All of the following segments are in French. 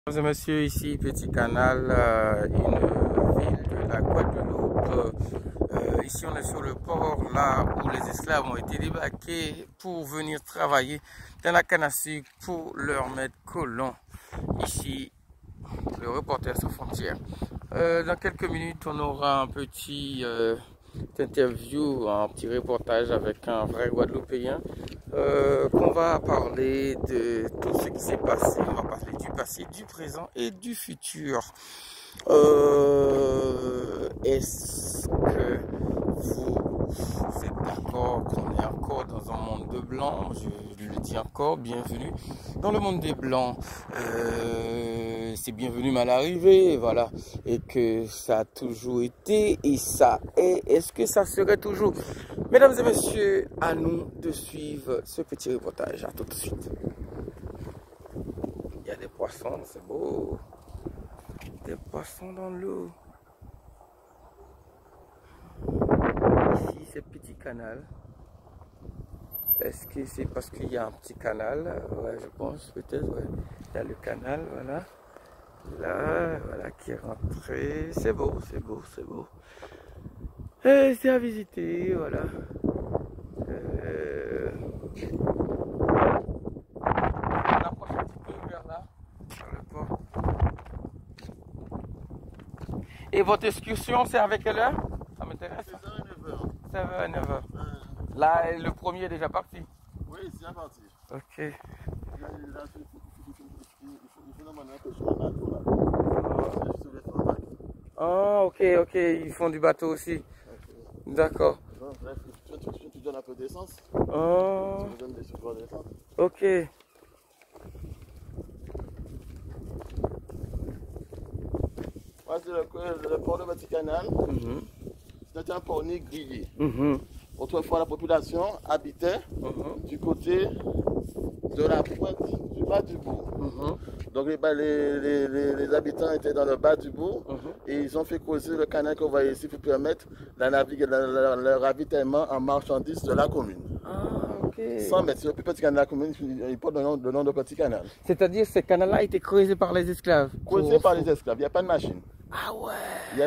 Mesdames et messieurs, ici Petit Canal, une ville de la Guadeloupe. Ici on est sur le port, là où les esclaves ont été débarqués pour venir travailler dans la canne à sucre pour leur mettre colon. Ici, le Reporters sans frontières. Dans quelques minutes, on aura un petit interview, un petit reportage avec un vrai Guadeloupéen. Qu'on va parler de tout ce qui s'est passé. On va parler du passé, du présent et du futur. Est-ce que vous êtes d'accord qu'on est encore dans un monde de blancs? Je le dis encore, bienvenue dans le monde des blancs. C'est bienvenue mal arrivé, voilà. Et que ça a toujours été et ça est. Est-ce que ça serait toujours? Mesdames et messieurs, à nous de suivre ce petit reportage. À tout de suite. Il y a des poissons, c'est beau. Des poissons dans l'eau. Ici, c'est Petit Canal. Est-ce que c'est parce qu'il y a un petit canal? Ouais, je pense, peut-être, ouais. Il y a le canal, voilà. Là, voilà, qui est rentré. C'est beau, c'est beau, c'est beau. C'est à visiter, voilà. On approche un petit peu vers là, vers le port. Et votre excursion, c'est avec quelle heure? Ça m'intéresse. 16h et 9h. 7h et 9h. Là, le premier est déjà parti. Oui, c'est déjà parti. Ok. Là, il faut demander un peu sur le bateau là. Ah, ok, ok. Ils font du bateau aussi. D'accord. Bref, tu donnes un peu d'essence. Oh, Tu donnes des supports d'essence. ok. Moi, c'est le port de Petit Canal. C'était un port négligé. Autrefois, la population habitait du côté de la pointe du bas du bourg. Donc les habitants étaient dans le bas du bourg et ils ont fait creuser le canal qu'on voit ici pour permettre le ravitaillement en marchandises de la commune. Ah, ok. 100 mètres, c'est le plus petit canal de la commune, il porte le nom de Petit Canal. C'est-à-dire que ce canal-là a été creusé par les esclaves? Creusé par les esclaves, il n'y a pas de machine. Ah ouais. Il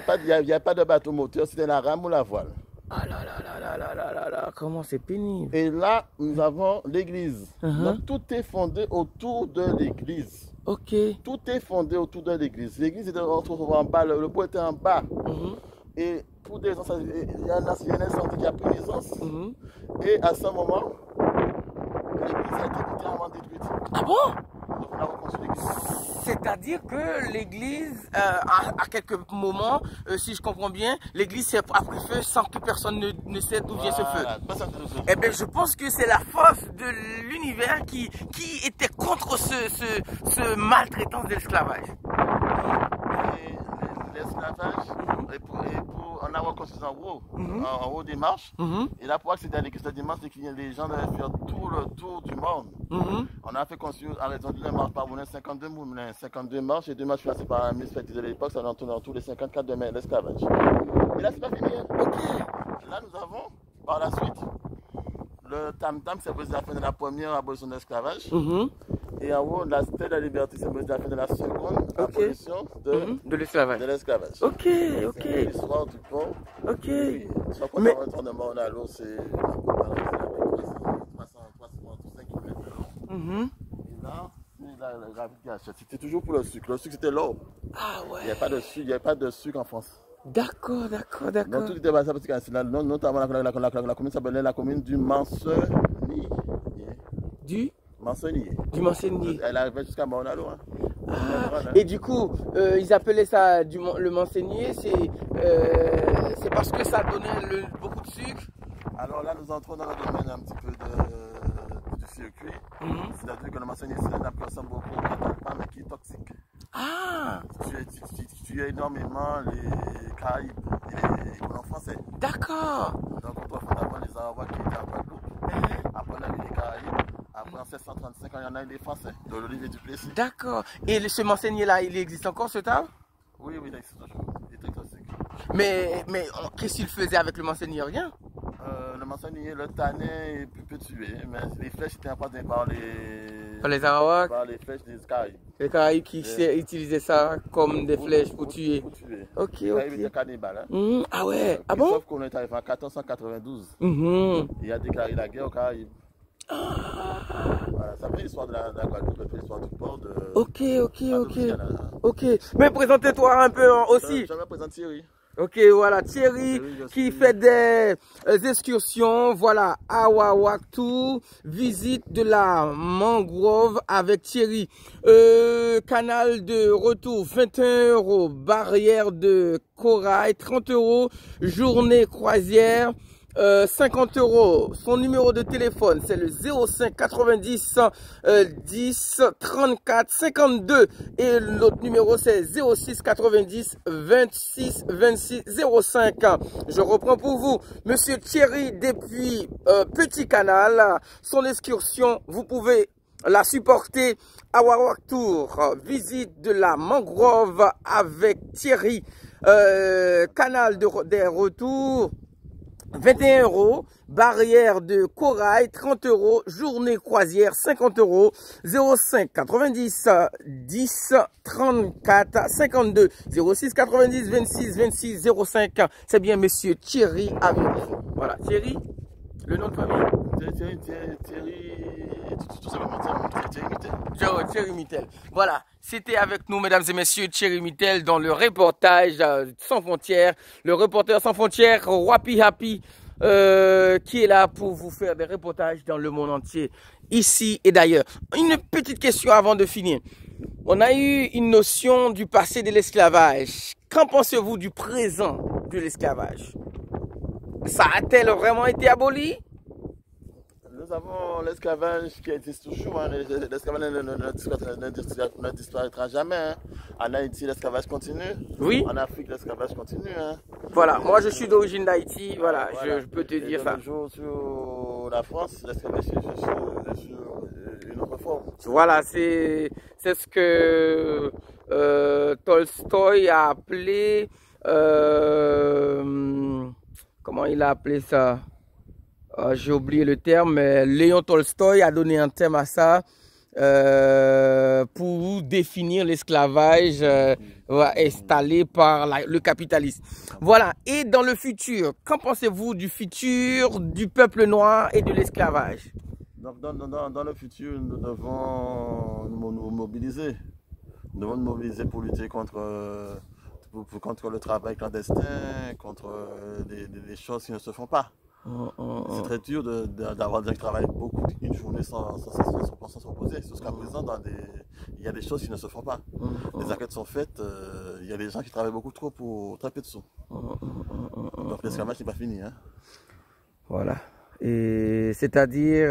n'y a pas de bateau moteur, c'était la rame ou la voile. Ah là là là là là là là là, comment c'est pénible. Et là, nous avons l'église. Donc tout est fondé autour de l'église. Ok. Tout est fondé autour de l'église. L'église était en bas, le bois était en bas. Et pour des gens, il y a un incendie qui a pris naissance. Et à ce moment, l'église a été entièrement détruite. Ah bon? Donc on a reconstruit l'église. C'est-à-dire que l'église, à quelques moments, si je comprends bien, l'église s'est pris feu sans que personne ne sait d'où vient ce feu. Eh bien, je pense que c'est la force de l'univers qui était contre ce maltraitance de l'esclavage. L'esclavage, on a reconstruit en haut des marches. Et là, pour accéder à l'église de dimanche, c'est que les gens devaient faire tout le tour du monde. On a fait construire à raison d'une marche par moulin 52 moulins, 52 marches et 2 marches financées par un ministre de l'époque, ça en tourne dans tous les 54 de l'esclavage. Et là, c'est pas fini. Ok. Là, nous avons, par la suite, le tam-tam, c'est la fin de la première abolition de l'esclavage. Et en haut, la stèle de la liberté, c'est la fin de la seconde abolition de l'esclavage. Ok, ok. L'histoire du pont. Ok. Soit qu'on a un retournement à l'eau, c'est 305 km. Et là, la gravité, c'était toujours pour le sucre. Le sucre, c'était l'or. Ah ouais. Il n'y avait pas de sucre en France. D'accord, d'accord, Donc d'accord. tout était basé à Petit Canal, notamment la commune s'appelait la commune du Mancenillier. Du Mancenillier. Du Mancenillier. Elle arrivait jusqu'à Maunalo. Hein. Ah, et du coup, ils appelaient ça le Mancenillier, c'est parce que ça donnait beaucoup de sucre. Alors là, nous entrons dans le domaine un petit peu du circuit. C'est-à-dire que le Mancenillier, c'est un arbre qui ressemble beaucoup au catalpa, mais qui est toxique. Ah! Tu as énormément les Caraïbes et les colons français. D'accord! Donc autrefois, on a les Arabes qui étaient en Guadeloupe. Après, on a eu les Caraïbes. Après, en 1635, il y en a eu les Français, de l'Olivier du Plessis. D'accord. Et ce Mancenillier-là, il existe encore, ce arbre? Oui, oui, il existe toujours. Il est très toxique. Mais qu'est-ce qu'il faisait avec le Mancenillier? Rien? Le Mancenillier, le tanin peut tuer, mais les flèches étaient empoisonnées par les Par les Arawaks? Par les flèches des Caraïbes. Les Caraïbes qui utilisaient ça comme des flèches pour tuer. Pour tuer. Ok, Les Caraïbes étaient ok. cannibales. Hein. Ah ouais, ah bon? Sauf qu'on est arrivé en 1492. Il a déclaré la guerre aux Caraïbes. Voilà, ça fait l'histoire de la Guadeloupe, ça fait l'histoire du port de... Ok, ok, ok. Ok, mais présentez-toi un peu aussi. Je me présente Thierry. Ok, voilà, Thierry qui fait des excursions, voilà, à Wawaktour, visite de la mangrove avec Thierry. Canal de retour, 21 €, barrière de corail, 30 €, journée croisière, 50 €. Son numéro de téléphone, c'est le 05 90 10 34 52. Et l'autre numéro, c'est 06 90 26 26 05. Je reprends pour vous, Monsieur Thierry, depuis Petit Canal. Son excursion, vous pouvez la supporter à Wawaktour. Visite de la mangrove avec Thierry. Canal des retours. 21 €, barrière de corail, 30 €, journée croisière, 50 €, 05 90 10 34 52, 06 90 26 26 05. C'est bien Monsieur Thierry avec vous. Voilà, Thierry, le nom de famille? Thierry Mittel. Voilà, c'était avec nous, mesdames et messieurs, Thierry Mittel dans le reportage Sans Frontières. Le reporter Sans Frontières, Wapi Happy, qui est là pour vous faire des reportages dans le monde entier, ici et d'ailleurs. Une petite question avant de finir. On a eu une notion du passé de l'esclavage. Qu'en pensez-vous du présent de l'esclavage? Ça a-t-elle vraiment été aboli? Nous avons l'esclavage qui existe toujours. Hein. L'esclavage ne disparaîtra jamais. Hein. En Haïti, l'esclavage continue. Oui. En Afrique, l'esclavage continue. Hein. Voilà, moi je suis d'origine d'Haïti. Voilà, je peux te dire ça. Sur la France, l'esclavage est sur une autre forme. Voilà, c'est ce que Tolstoï a appelé. Comment il a appelé ça? J'ai oublié le terme, mais Léon Tolstoï a donné un terme à ça pour définir l'esclavage installé par le capitalisme. Voilà, et dans le futur, qu'en pensez-vous du futur du peuple noir et de l'esclavage? Donc dans le futur, nous devons nous mobiliser. Nous devons nous mobiliser pour lutter contre le travail clandestin, contre des choses qui ne se font pas. C'est très dur d'avoir des gens qui travaillent beaucoup, une journée sans se reposer. Jusqu'à présent, il y a des choses qui ne se font pas. Les enquêtes sont faites, il y a des gens qui travaillent beaucoup trop pour très peu de sous. Donc l'esclavage n'est pas fini. Hein. Voilà. Et c'est-à-dire,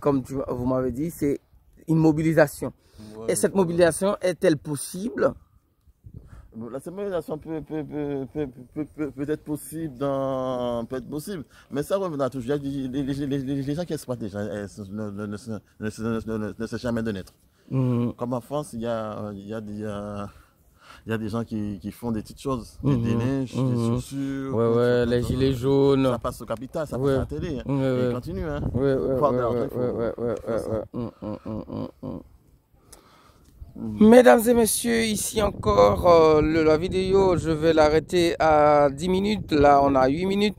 comme vous m'avez dit, c'est une mobilisation. Ouais, et cette mobilisation est-elle possible? La mobilisation peut être possible, mais ça reviendra toujours. Les gens qui exploitent les gens ne se jamais de naître. Comme en France, il y a des gens qui font des petites choses, des neiges, des chaussures. Les gilets jaunes. Ça passe au capital, ça passe à la télé. Et ils continuent. Hein. Mesdames et messieurs, ici encore la vidéo, je vais l'arrêter à 10 minutes. Là, on a 8 minutes.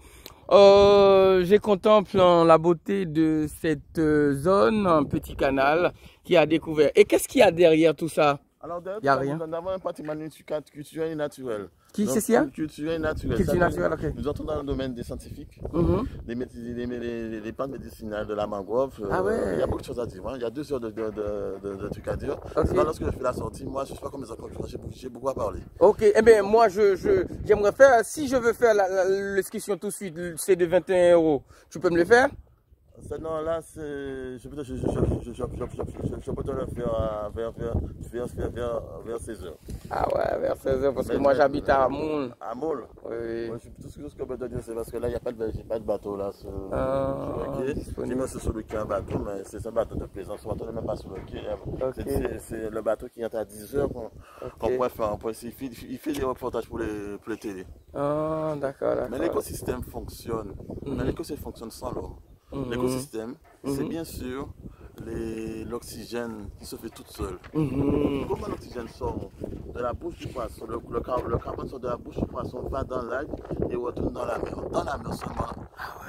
Je contemple la beauté de cette zone, un petit canal qui a découvert. Et qu'est-ce qu'il y a derrière tout ça? Alors, il n'y a rien. Nous avons un patrimoine culturel et naturel. Qui c'est ça? Culturel et naturel. Culture naturelle, ok. Nous entrons dans le domaine des scientifiques, des plantes médicinales, de la mangrove. Ah ouais. Il y a beaucoup de choses à dire. Hein. Il y a 2 heures de trucs à dire. Okay. Lorsque je fais la sortie, moi je ne suis pas comme les autres, j'ai beaucoup à parler. Ok, eh bien moi j'aimerais faire, si je veux faire l'excursion tout de suite, c'est de 21 €. Tu peux me le faire? Non, là, je peux te le faire vers 16 h. Ah ouais, vers 16 h, parce que moi j'habite à Moule. À Moule? Oui. Tout ce que je peux te dire, c'est parce que là, il n'y a pas de bateau là sur le quai. C'est sur le quai un bateau, mais c'est un bateau de plaisance. Le bateau n'est même pas sur le quai. Okay. C'est le bateau qui entre à 10 h qu'on pourrait faire. Il fait des reportages pour les télé. Ah, d'accord. Mais l'écosystème fonctionne. Mais l'écosystème fonctionne sans l'homme. L'écosystème, c'est bien sûr l'oxygène qui se fait toute seule. Comment l'oxygène sort de la bouche du poisson, le carbone sort de la bouche du poisson, va dans l'ail et retourne dans la mer. Dans la mer seulement,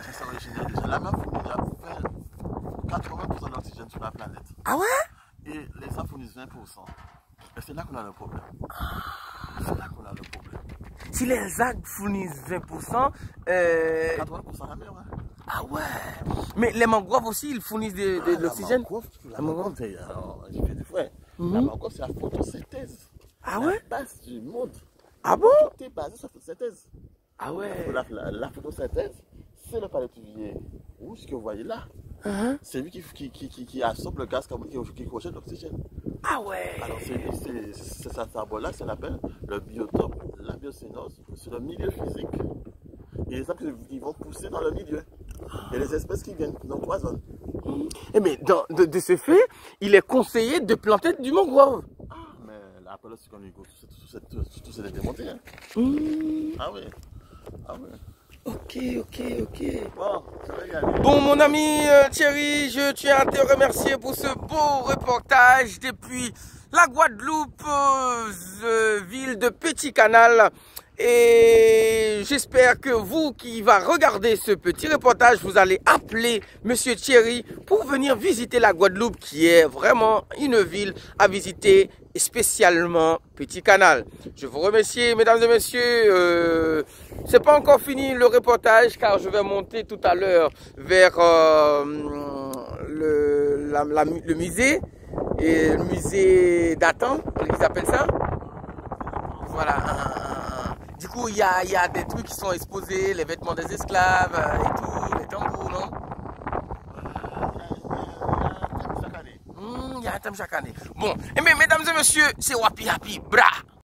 c'est ça originaire déjà. La mer fournit 80% d'oxygène sur la planète. Ah ouais? Et les ça fournissent 20%. Et c'est là qu'on a le problème. C'est là qu'on a le problème. Si les algues fournissent 20%, 80% la mer, hein. Ah ouais. Mais les mangroves aussi, ils fournissent de l'oxygène. La mangrove, c'est... J'ai fait du frère. La mangrove, c'est la photosynthèse. Ah ouais? La base du monde. Ah bon? Tout est basé sur la photosynthèse. Ah ouais. La photosynthèse, c'est le palétuvier rouge que vous voyez là. C'est lui qui absorbe le gaz carbonique qui rejette l'oxygène. Ah ouais. Alors c'est ça, là, ça s'appelle le biotope, la biocénose, c'est le milieu physique. Et les arbres qui vont pousser dans le milieu. Et les espèces qui viennent dans 3 zones. Eh mais de ce fait, il est conseillé de planter du mangrove. Ah, mais après, c'est qu'on tout s'est démonté. Hein. Ah oui. Ah oui. Ok. Bon, ça va y aller. Bon, mon ami Thierry, je tiens à te remercier pour ce beau reportage depuis la Guadeloupe, ville de Petit Canal. Et j'espère que vous qui va regarder ce petit reportage, vous allez appeler Monsieur Thierry pour venir visiter la Guadeloupe, qui est vraiment une ville à visiter, et spécialement Petit Canal. Je vous remercie, mesdames et messieurs. C'est pas encore fini le reportage, car je vais monter tout à l'heure vers le musée, et le musée d'Atan, ils appellent ça. Voilà. Du coup, il y a des trucs qui sont exposés, les vêtements des esclaves et tout, les tambours, non? Il y a un thème chaque année. Bon, et bien, mesdames et messieurs, c'est Wapi Happy Bra.